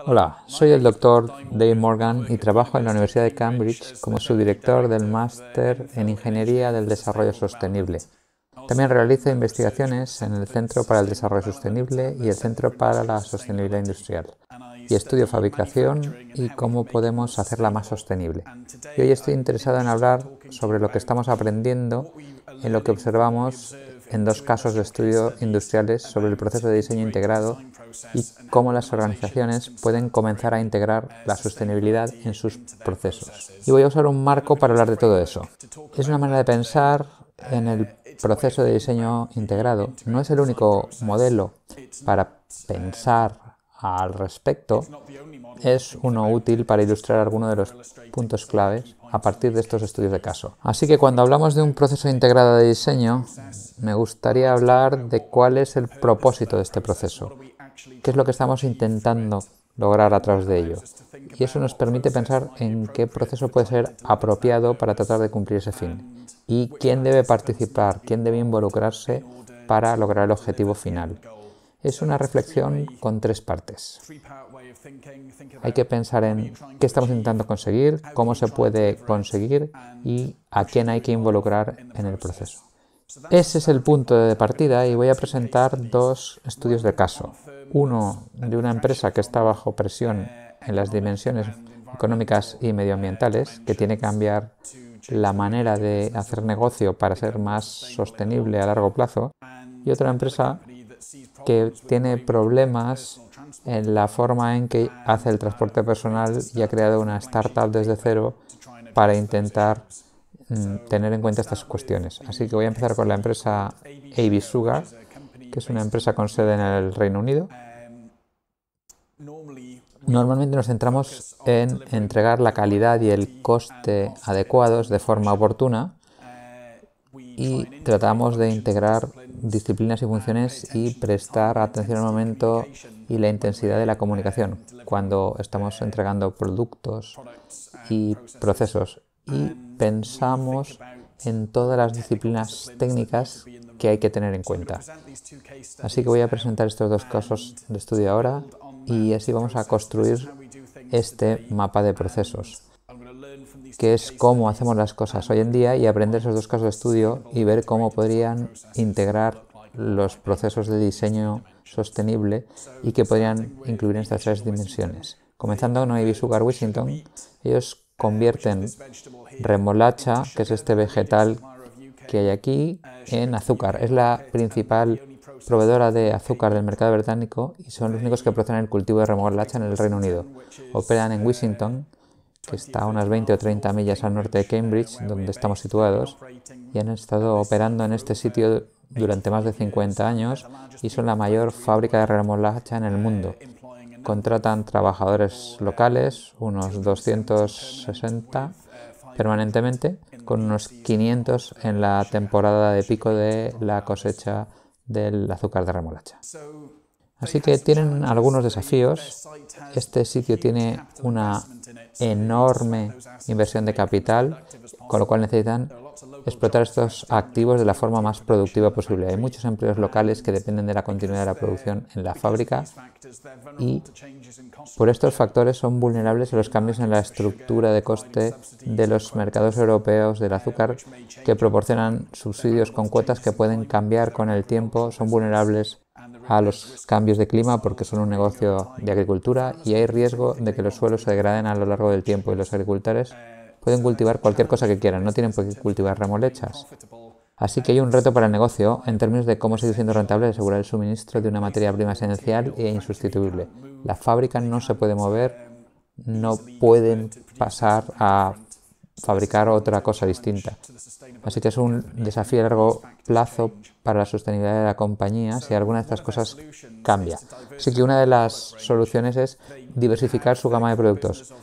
Hola, soy el Dr. Dave Morgan y trabajo en la Universidad de Cambridge como subdirector del Máster en Ingeniería del Desarrollo Sostenible. También realizo investigaciones en el Centro para el Desarrollo Sostenible y el Centro para la Sostenibilidad Industrial. Y estudio fabricación y cómo podemos hacerla más sostenible. Y hoy estoy interesado en hablar sobre lo que estamos aprendiendo en lo que observamos en dos casos de estudio industriales sobre el proceso de diseño integrado y cómo las organizaciones pueden comenzar a integrar la sostenibilidad en sus procesos. Y voy a usar un marco para hablar de todo eso. Es una manera de pensar en el proceso de diseño integrado. No es el único modelo para pensar al respecto, es uno útil para ilustrar algunos de los puntos claves a partir de estos estudios de caso. Así que cuando hablamos de un proceso integrado de diseño, me gustaría hablar de cuál es el propósito de este proceso, qué es lo que estamos intentando lograr a través de ello. Y eso nos permite pensar en qué proceso puede ser apropiado para tratar de cumplir ese fin y quién debe participar, quién debe involucrarse para lograr el objetivo final. Es una reflexión con tres partes. Hay que pensar en qué estamos intentando conseguir, cómo se puede conseguir y a quién hay que involucrar en el proceso. Ese es el punto de partida y voy a presentar dos estudios de caso. Uno de una empresa que está bajo presión en las dimensiones económicas y medioambientales, que tiene que cambiar la manera de hacer negocio para ser más sostenible a largo plazo, y otra empresa que tiene problemas en la forma en que hace el transporte personal y ha creado una startup desde cero para intentar tener en cuenta estas cuestiones. Así que voy a empezar con la empresa AB Sugar, que es una empresa con sede en el Reino Unido. Normalmente nos centramos en entregar la calidad y el coste adecuados de forma oportuna y tratamos de integrar disciplinas y funciones y prestar atención al momento y la intensidad de la comunicación cuando estamos entregando productos y procesos, y pensamos en todas las disciplinas técnicas que hay que tener en cuenta. Así que voy a presentar estos dos casos de estudio ahora y así vamos a construir este mapa de procesos, que es cómo hacemos las cosas hoy en día, y aprender esos dos casos de estudio y ver cómo podrían integrar los procesos de diseño sostenible y que podrían incluir en estas tres dimensiones. Comenzando con AB Sugar Washington, ellos convierten remolacha, que es este vegetal que hay aquí, en azúcar. Es la principal proveedora de azúcar del mercado británico y son los únicos que producen el cultivo de remolacha en el Reino Unido. Operan en Washington, que está a unas 20 o 30 millas al norte de Cambridge, donde estamos situados, y han estado operando en este sitio durante más de 50 años y son la mayor fábrica de remolacha en el mundo. Contratan trabajadores locales, unos 260 permanentemente, con unos 500 en la temporada de pico de la cosecha del azúcar de remolacha. Así que tienen algunos desafíos. Este sitio tiene una enorme inversión de capital, con lo cual necesitan explotar estos activos de la forma más productiva posible. Hay muchos empleos locales que dependen de la continuidad de la producción en la fábrica y por estos factores son vulnerables a los cambios en la estructura de coste de los mercados europeos del azúcar, que proporcionan subsidios con cuotas que pueden cambiar con el tiempo. Son vulnerables a los cambios de clima porque son un negocio de agricultura y hay riesgo de que los suelos se degraden a lo largo del tiempo, y los agricultores pueden cultivar cualquier cosa que quieran, no tienen por qué cultivar remolechas. Así que hay un reto para el negocio en términos de cómo seguir siendo rentable y asegurar el suministro de una materia prima esencial e insustituible. La fábrica no se puede mover, no pueden pasar a fabricar otra cosa distinta. Así que es un desafío a largo plazo para la sostenibilidad de la compañía si alguna de estas cosas cambia. Así que una de las soluciones es diversificar su gama de productos.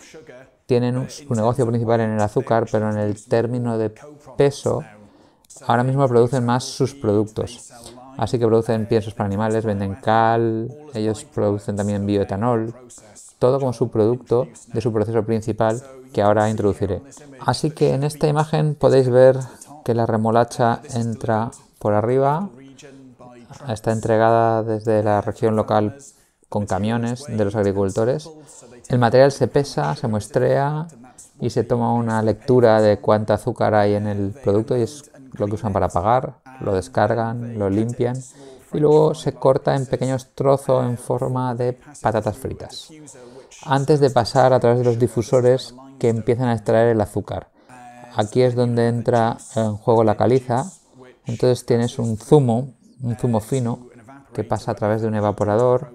Tienen su negocio principal en el azúcar, pero en el término de peso ahora mismo producen más sus productos. Así que producen piensos para animales, venden cal, ellos producen también bioetanol, todo como subproducto de su proceso principal, que ahora introduciré. Así que en esta imagen podéis ver que la remolacha entra por arriba, está entregada desde la región local con camiones de los agricultores. El material se pesa, se muestrea y se toma una lectura de cuánta azúcar hay en el producto y es lo que usan para pagar. Lo descargan, lo limpian y luego se corta en pequeños trozos en forma de patatas fritas, antes de pasar a través de los difusores que empiezan a extraer el azúcar. Aquí es donde entra en juego la caliza. Entonces tienes un zumo fino que pasa a través de un evaporador,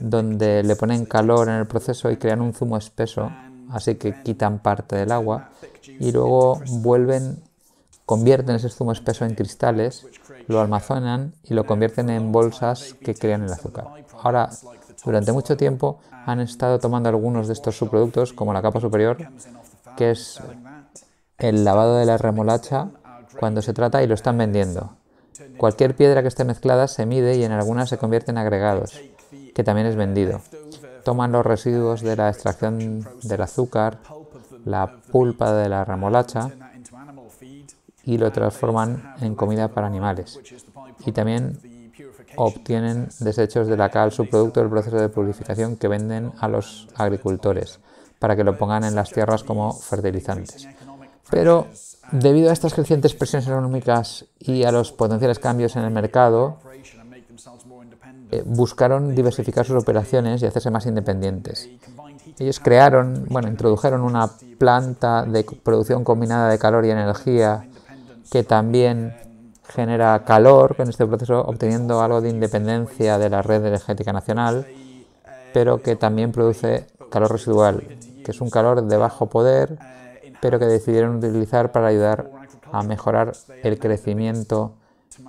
donde le ponen calor en el proceso y crean un zumo espeso, así que quitan parte del agua y luego convierten ese zumo espeso en cristales, lo almacenan y lo convierten en bolsas que crean el azúcar. Ahora, durante mucho tiempo han estado tomando algunos de estos subproductos, como la capa superior, que es el lavado de la remolacha cuando se trata, y lo están vendiendo. Cualquier piedra que esté mezclada se mide y en algunas se convierte en agregados, que también es vendido. Toman los residuos de la extracción del azúcar, la pulpa de la remolacha, y lo transforman en comida para animales. Y también obtienen desechos de la cal, subproducto del proceso de purificación, que venden a los agricultores para que lo pongan en las tierras como fertilizantes. Pero debido a estas crecientes presiones económicas y a los potenciales cambios en el mercado, buscaron diversificar sus operaciones y hacerse más independientes. Ellos introdujeron una planta de producción combinada de calor y energía que también genera calor con este proceso, obteniendo algo de independencia de la red energética nacional, pero que también produce calor residual, que es un calor de bajo poder, pero que decidieron utilizar para ayudar a mejorar el crecimiento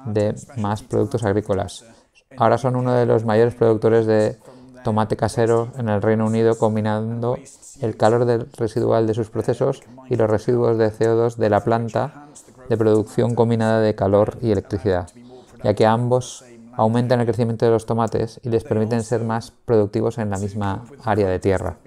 de más productos agrícolas. Ahora son uno de los mayores productores de tomate casero en el Reino Unido, combinando el calor residual de sus procesos y los residuos de CO2 de la planta de producción combinada de calor y electricidad, ya que ambos aumentan el crecimiento de los tomates y les permiten ser más productivos en la misma área de tierra.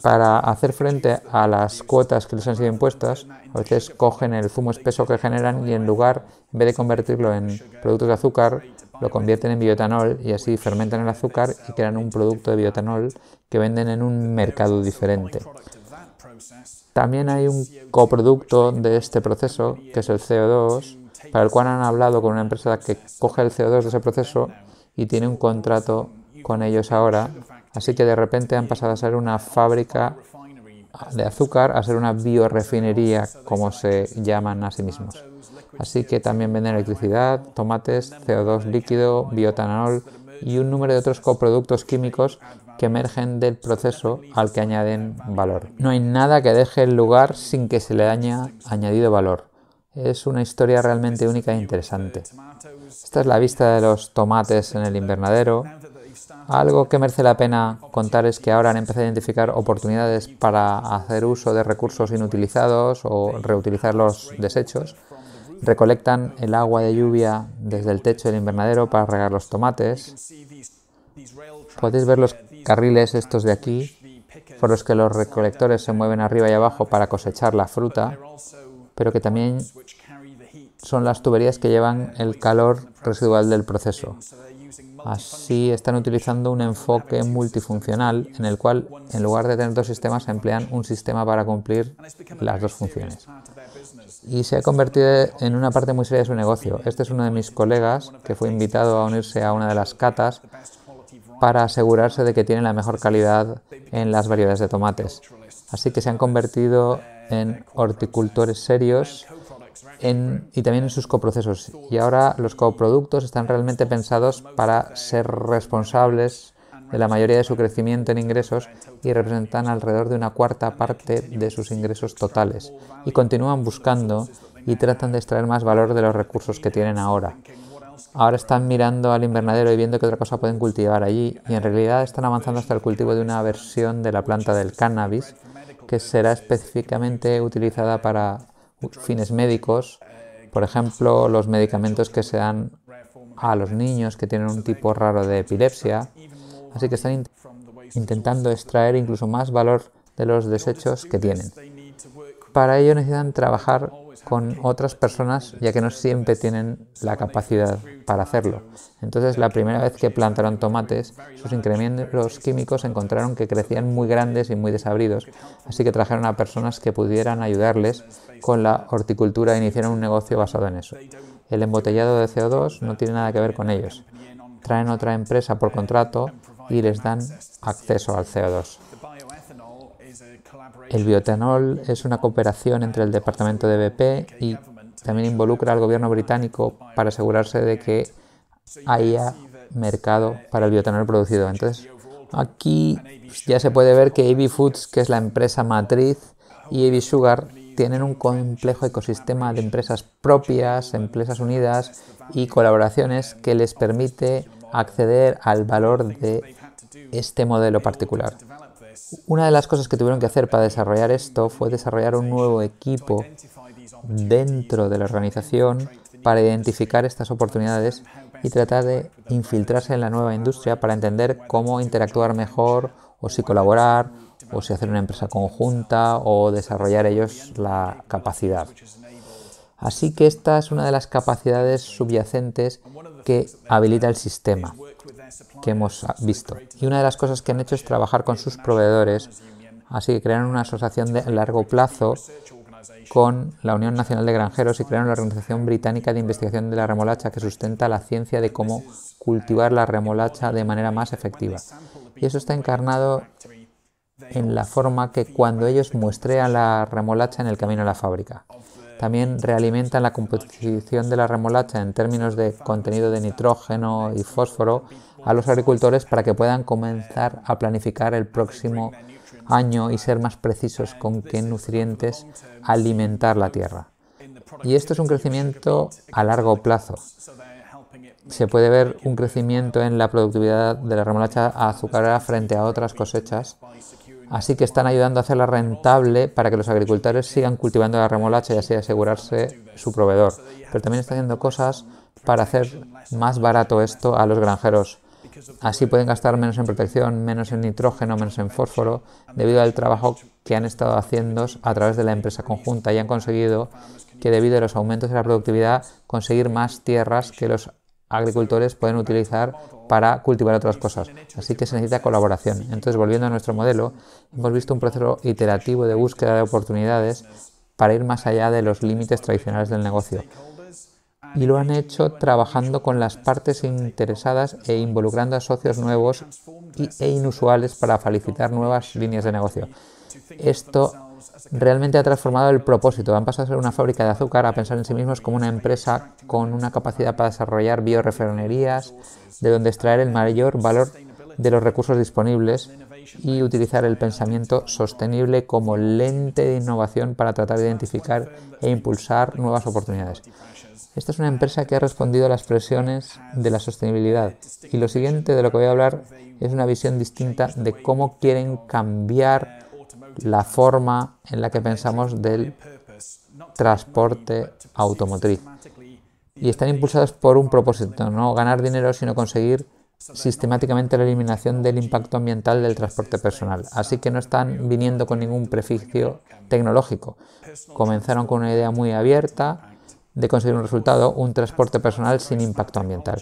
Para hacer frente a las cuotas que les han sido impuestas, a veces cogen el zumo espeso que generan y en vez de convertirlo en productos de azúcar, lo convierten en bioetanol y así fermentan el azúcar y crean un producto de bioetanol que venden en un mercado diferente. También hay un coproducto de este proceso, que es el CO2, para el cual han hablado con una empresa que coge el CO2 de ese proceso y tiene un contrato con ellos ahora. Así que de repente han pasado a ser una fábrica de azúcar a ser una biorefinería, como se llaman a sí mismos. Así que también venden electricidad, tomates, CO2 líquido, bioetanol y un número de otros coproductos químicos que emergen del proceso al que añaden valor. No hay nada que deje el lugar sin que se le haya añadido valor. Es una historia realmente única e interesante. Esta es la vista de los tomates en el invernadero. Algo que merece la pena contar es que ahora han empezado a identificar oportunidades para hacer uso de recursos inutilizados o reutilizar los desechos. Recolectan el agua de lluvia desde el techo del invernadero para regar los tomates. Podéis ver los carriles estos de aquí, por los que los recolectores se mueven arriba y abajo para cosechar la fruta, pero que también son las tuberías que llevan el calor residual del proceso. Así están utilizando un enfoque multifuncional en el cual, en lugar de tener dos sistemas, emplean un sistema para cumplir las dos funciones. Y se ha convertido en una parte muy seria de su negocio. Este es uno de mis colegas que fue invitado a unirse a una de las catas para asegurarse de que tiene la mejor calidad en las variedades de tomates. Así que se han convertido en horticultores serios y también en sus coprocesos. Y ahora los coproductos están realmente pensados para ser responsables de la mayoría de su crecimiento en ingresos y representan alrededor de una cuarta parte de sus ingresos totales. Y continúan buscando y tratan de extraer más valor de los recursos que tienen ahora. Ahora están mirando al invernadero y viendo qué otra cosa pueden cultivar allí, y en realidad están avanzando hasta el cultivo de una versión de la planta del cannabis que será específicamente utilizada para fines médicos, por ejemplo, los medicamentos que se dan a los niños que tienen un tipo raro de epilepsia. Así que están intentando extraer incluso más valor de los desechos que tienen. Para ello necesitan trabajar con otras personas, ya que no siempre tienen la capacidad para hacerlo. Entonces, la primera vez que plantaron tomates, sus ingenieros químicos encontraron que crecían muy grandes y muy desabridos, así que trajeron a personas que pudieran ayudarles con la horticultura e iniciaron un negocio basado en eso. El embotellado de CO2 no tiene nada que ver con ellos. Traen otra empresa por contrato y les dan acceso al CO2. El bioetanol es una cooperación entre el departamento de BP y también involucra al gobierno británico para asegurarse de que haya mercado para el bioetanol producido. Entonces, aquí ya se puede ver que AB Foods, que es la empresa matriz, y AB Sugar tienen un complejo ecosistema de empresas propias, empresas unidas y colaboraciones que les permite acceder al valor de este modelo particular. Una de las cosas que tuvieron que hacer para desarrollar esto fue desarrollar un nuevo equipo dentro de la organización para identificar estas oportunidades y tratar de infiltrarse en la nueva industria para entender cómo interactuar mejor o si colaborar o si hacer una empresa conjunta o desarrollar ellos la capacidad. Así que esta es una de las capacidades subyacentes que habilita el sistema que hemos visto. Y una de las cosas que han hecho es trabajar con sus proveedores, así que crearon una asociación de largo plazo con la Unión Nacional de Granjeros y crearon la Organización Británica de Investigación de la Remolacha, que sustenta la ciencia de cómo cultivar la remolacha de manera más efectiva. Y eso está encarnado en la forma que cuando ellos muestrean la remolacha en el camino a la fábrica. También realimentan la composición de la remolacha en términos de contenido de nitrógeno y fósforo a los agricultores para que puedan comenzar a planificar el próximo año y ser más precisos con qué nutrientes alimentar la tierra. Y esto es un crecimiento a largo plazo. Se puede ver un crecimiento en la productividad de la remolacha azucarera frente a otras cosechas. Así que están ayudando a hacerla rentable para que los agricultores sigan cultivando la remolacha y así asegurarse su proveedor. Pero también están haciendo cosas para hacer más barato esto a los granjeros. Así pueden gastar menos en protección, menos en nitrógeno, menos en fósforo, debido al trabajo que han estado haciendo a través de la empresa conjunta y han conseguido que, debido a los aumentos de la productividad, conseguir más tierras que los agricultores pueden utilizar para cultivar otras cosas. Así que se necesita colaboración. Entonces, volviendo a nuestro modelo, hemos visto un proceso iterativo de búsqueda de oportunidades para ir más allá de los límites tradicionales del negocio. Y lo han hecho trabajando con las partes interesadas e involucrando a socios nuevos e inusuales para facilitar nuevas líneas de negocio. Esto realmente ha transformado el propósito. Han pasado a ser una fábrica de azúcar a pensar en sí mismos como una empresa con una capacidad para desarrollar biorefinerías, de donde extraer el mayor valor de los recursos disponibles y utilizar el pensamiento sostenible como lente de innovación para tratar de identificar e impulsar nuevas oportunidades. Esta es una empresa que ha respondido a las presiones de la sostenibilidad. Y lo siguiente de lo que voy a hablar es una visión distinta de cómo quieren cambiar la forma en la que pensamos del transporte automotriz. Y están impulsados por un propósito, no ganar dinero, sino conseguir sistemáticamente la eliminación del impacto ambiental del transporte personal. Así que no están viniendo con ningún prefijo tecnológico. Comenzaron con una idea muy abierta de conseguir un resultado, un transporte personal sin impacto ambiental.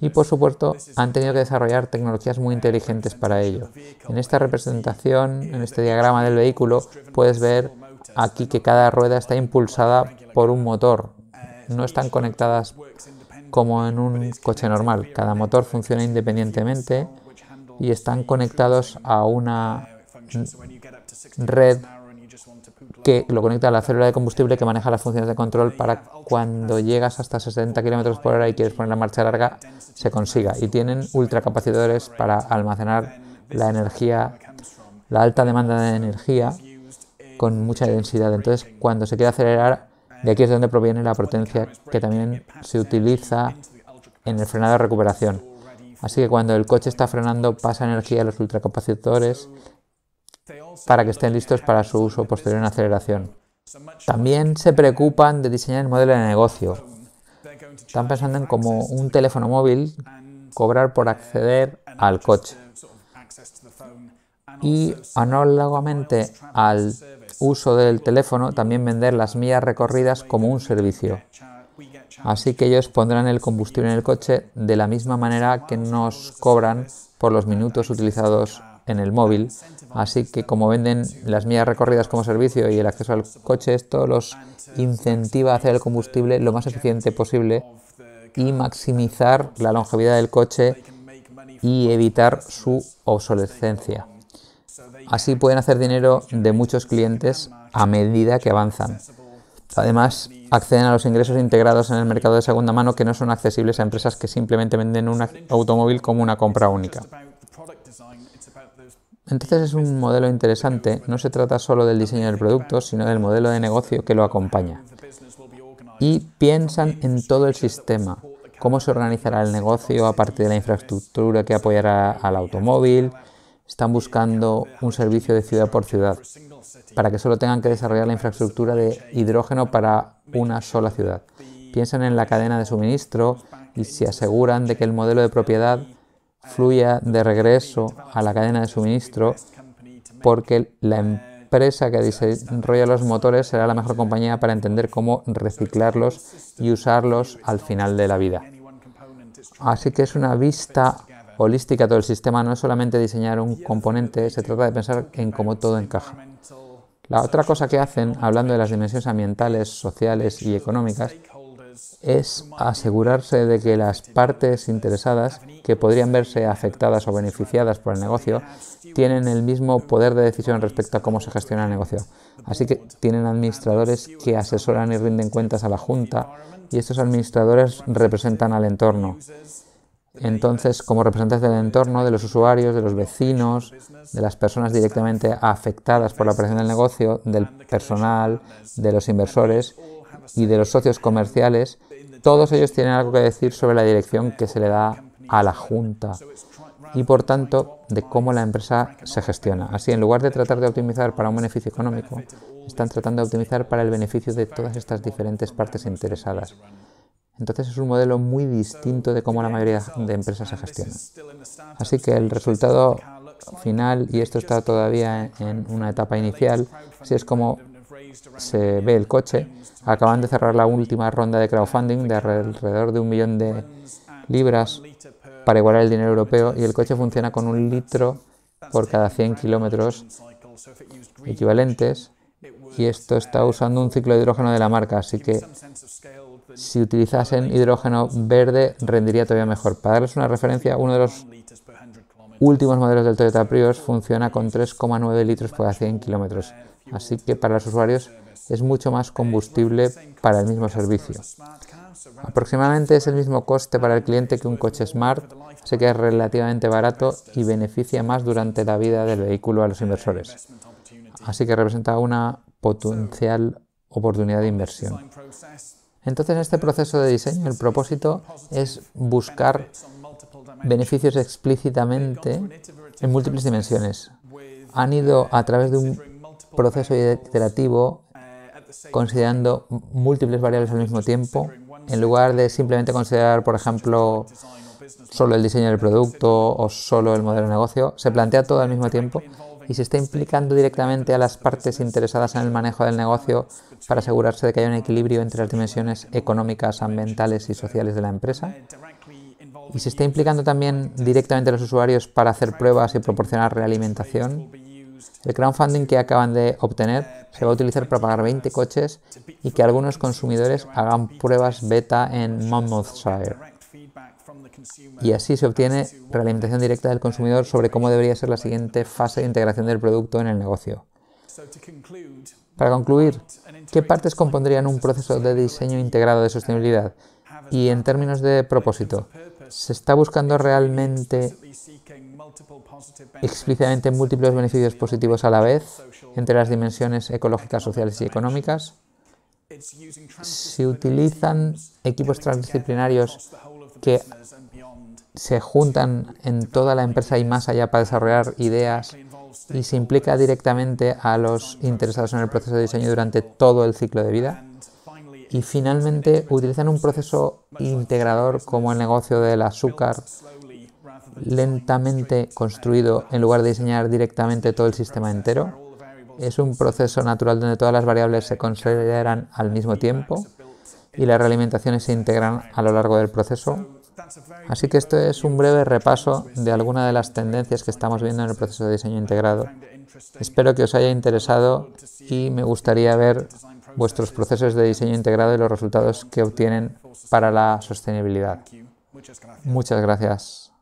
Y por supuesto han tenido que desarrollar tecnologías muy inteligentes para ello. En esta representación, en este diagrama del vehículo, puedes ver aquí que cada rueda está impulsada por un motor. No están conectadas como en un coche normal. Cada motor funciona independientemente y están conectados a una red que lo conecta a la célula de combustible que maneja las funciones de control para cuando llegas hasta 60 km por hora y quieres poner la marcha larga, se consiga. Y tienen ultracapacitadores para almacenar la energía, la alta demanda de energía con mucha densidad. Entonces, cuando se quiere acelerar, de aquí es donde proviene la potencia que también se utiliza en el frenado de recuperación. Así que cuando el coche está frenando, pasa energía a los ultracapacitadores para que estén listos para su uso posterior en aceleración. También se preocupan de diseñar el modelo de negocio. Están pensando en como un teléfono móvil, cobrar por acceder al coche. y análogamente al uso del teléfono, también vender las millas recorridas como un servicio. Así que ellos pondrán el combustible en el coche de la misma manera que nos cobran por los minutos utilizados en el móvil. Así que como venden las millas recorridas como servicio y el acceso al coche, esto los incentiva a hacer el combustible lo más eficiente posible y maximizar la longevidad del coche y evitar su obsolescencia. Así pueden hacer dinero de muchos clientes a medida que avanzan. Además, acceden a los ingresos integrados en el mercado de segunda mano que no son accesibles a empresas que simplemente venden un automóvil como una compra única. Entonces es un modelo interesante, no se trata solo del diseño del producto, sino del modelo de negocio que lo acompaña. Y piensan en todo el sistema, cómo se organizará el negocio a partir de la infraestructura que apoyará al automóvil. Están buscando un servicio de ciudad por ciudad, para que solo tengan que desarrollar la infraestructura de hidrógeno para una sola ciudad. Piensan en la cadena de suministro y se aseguran de que el modelo de propiedad fluya de regreso a la cadena de suministro, porque la empresa que desarrolla los motores será la mejor compañía para entender cómo reciclarlos y usarlos al final de la vida. Así que es una vista holística a todo el sistema, no es solamente diseñar un componente, se trata de pensar en cómo todo encaja. La otra cosa que hacen, hablando de las dimensiones ambientales, sociales y económicas, es asegurarse de que las partes interesadas que podrían verse afectadas o beneficiadas por el negocio tienen el mismo poder de decisión respecto a cómo se gestiona el negocio. Así que tienen administradores que asesoran y rinden cuentas a la junta, y estos administradores representan al entorno. Entonces, como representantes del entorno, de los usuarios, de los vecinos, de las personas directamente afectadas por la operación del negocio, del personal, de los inversores y de los socios comerciales, todos ellos tienen algo que decir sobre la dirección que se le da a la junta y, por tanto, de cómo la empresa se gestiona. Así, en lugar de tratar de optimizar para un beneficio económico, están tratando de optimizar para el beneficio de todas estas diferentes partes interesadas. Entonces es un modelo muy distinto de cómo la mayoría de empresas se gestionan. Así que el resultado final, y esto está todavía en una etapa inicial, así es como se ve el coche. Acaban de cerrar la última ronda de crowdfunding de alrededor de 1 millón de libras para igualar el dinero europeo, y el coche funciona con 1 litro por cada 100 kilómetros equivalentes, y esto está usando un ciclo de hidrógeno de la marca, así que si utilizasen hidrógeno verde rendiría todavía mejor. Para darles una referencia, uno de los últimos modelos del Toyota Prius funciona con 3,9 litros por cada 100 kilómetros. Así que para los usuarios es mucho más combustible para el mismo servicio. Aproximadamente es el mismo coste para el cliente que un coche Smart, así que es relativamente barato y beneficia más durante la vida del vehículo a los inversores. Así que representa una potencial oportunidad de inversión. Entonces, en este proceso de diseño, el propósito es buscar beneficios explícitamente en múltiples dimensiones. Han ido a través de un proceso iterativo considerando múltiples variables al mismo tiempo, en lugar de simplemente considerar, por ejemplo, solo el diseño del producto o solo el modelo de negocio. Se plantea todo al mismo tiempo y se está implicando directamente a las partes interesadas en el manejo del negocio para asegurarse de que haya un equilibrio entre las dimensiones económicas, ambientales y sociales de la empresa. Y se está implicando también directamente a los usuarios para hacer pruebas y proporcionar realimentación. El crowdfunding que acaban de obtener se va a utilizar para pagar 20 coches y que algunos consumidores hagan pruebas beta en Monmouthshire. Y así se obtiene realimentación directa del consumidor sobre cómo debería ser la siguiente fase de integración del producto en el negocio. Para concluir, ¿qué partes compondrían un proceso de diseño integrado de sostenibilidad? Y en términos de propósito, ¿se está buscando realmente explícitamente múltiples beneficios positivos a la vez entre las dimensiones ecológicas, sociales y económicas? ¿Se utilizan equipos transdisciplinarios que se juntan en toda la empresa y más allá para desarrollar ideas, y se implica directamente a los interesados en el proceso de diseño durante todo el ciclo de vida? Y finalmente, utilizan un proceso integrador como el negocio del azúcar lentamente construido en lugar de diseñar directamente todo el sistema entero. Es un proceso natural donde todas las variables se consideran al mismo tiempo y las realimentaciones se integran a lo largo del proceso. Así que esto es un breve repaso de algunas de las tendencias que estamos viendo en el proceso de diseño integrado. Espero que os haya interesado y me gustaría ver vuestros procesos de diseño integrado y los resultados que obtienen para la sostenibilidad. Muchas gracias.